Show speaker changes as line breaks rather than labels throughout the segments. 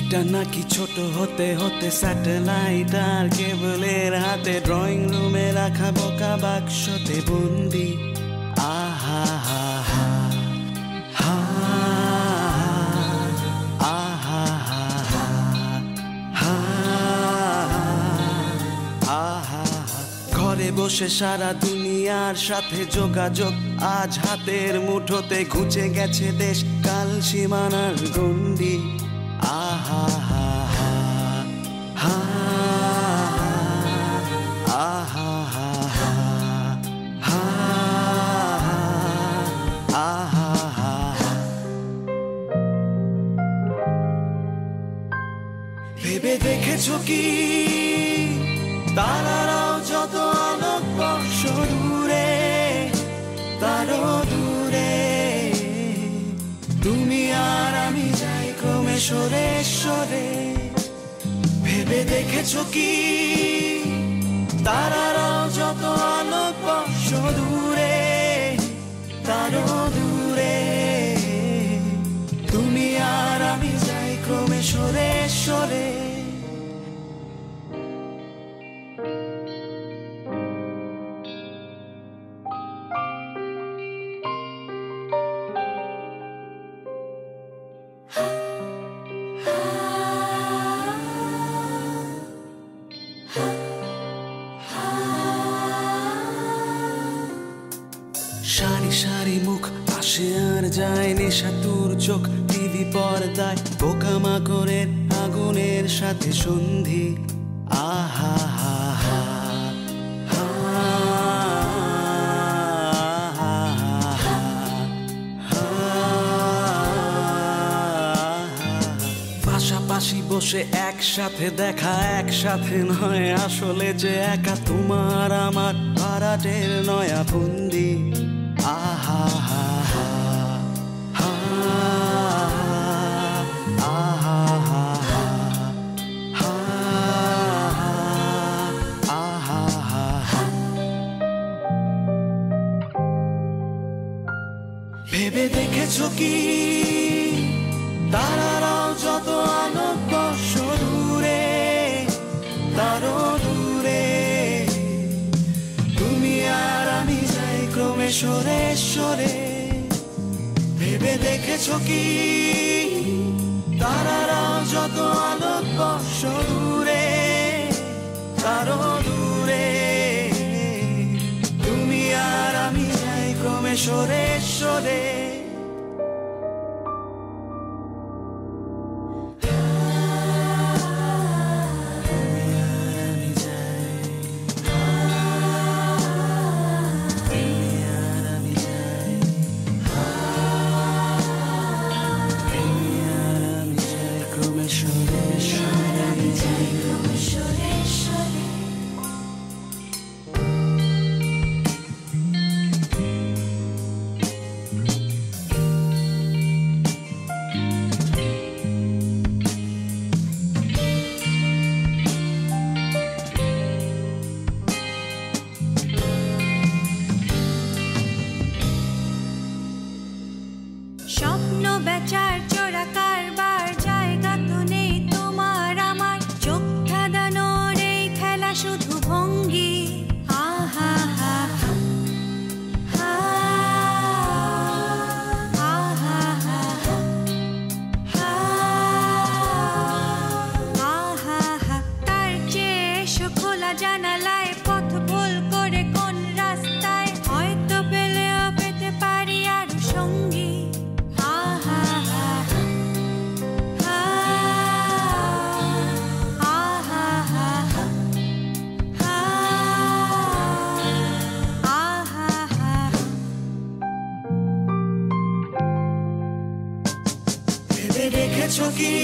এটা নাকি ছোট হতে হতে স্যাটেলাইট আর কেবলের হাতে ড্রয়িং রুমে রাখা বোকা বাক্সতে বন্দি। আহা হা হা হা আহা হা হা আহা। ঘরে বসে সারা দুনিয়ার সাথে যোগাযোগ আজ হাতের মুঠোতে, ঘুচে গেছে দেশ কাল সীমানার গন্ডি। আহা হা হা হা আহা হা হা আহা হা। ভেবে দেখেছো কি তারারাও যত আলোক বর্ষ দূরে, তারও দূরে তুমি আর আমি যাই ক্রমে সরে সরে। ভেবে দেখেছো কি তারারাও যত আলোক বর্ষ দূরে, তারও দূরে তুমি আর আমি যাই ক্রমে সরে সরে। সারি সারি মুখ আসে আর যায়, নেশাতুর চোখ টিভি পর্দায় পোকামাকড়ের আগুনের সাথে সন্ধি। আহা হা হা পাশাপাশি বসে একসাথে দেখা, একসাথে নয় আসলে যে একা তোমার আমার ভাড়াটের নয়া বন্দি। আহা হা হা আহা হা আহা হা। ভেবে দেখেছো কি তারারাও যত আলোক বর্ষ দূরে, তারও দূরে তুমি আর আমি যাই ক্রমে সরে সরে। ভেবে দেখেছো কি তারারাও যত আলোক বর্ষ দূরে, তারও দূরে তুমি আর আমি যাই ক্রমে সরে সরে।
স্বপ্ন বেচার চোরা কারবার জায়গা তো নেই তোমার আমার, চোখ ধাঁধানোর এই খেলা শুধু ভঙ্গি। আহা হা হা আহা হা আহা হা। তার চেয়ে এসো খোলা জানালায়, পথ ভুল করে কোন রাস্তায় হয়তো পেলেও পেতে পারি আরো সঙ্গী।
দেখেছো কি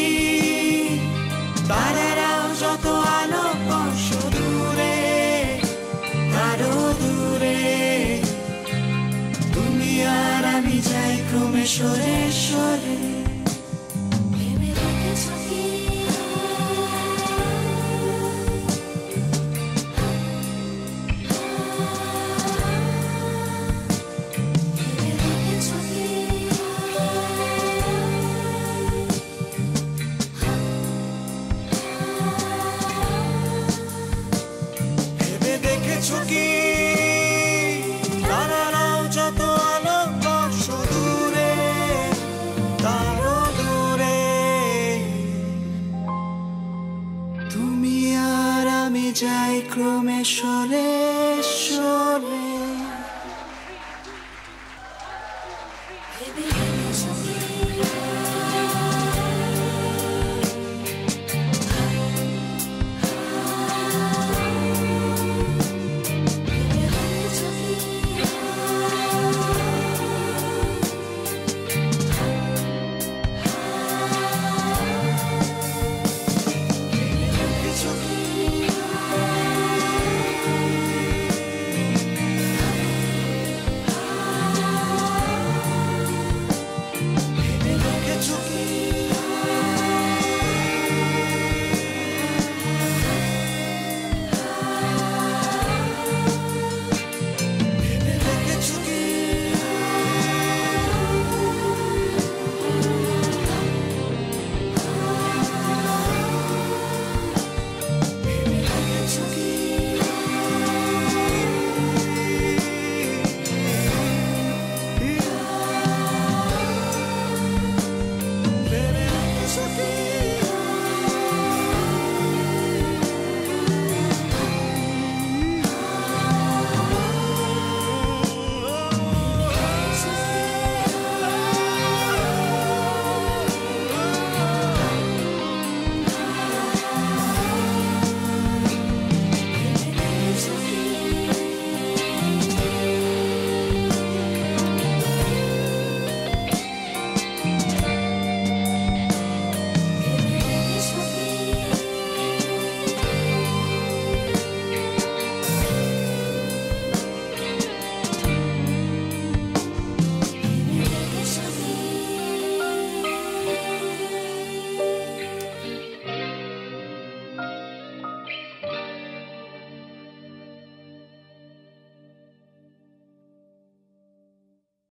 তারারাও যত আলোক বর্ষ দূরে, তারও দূরে তুমি আর আমি যাই ক্রমে সরে সরে।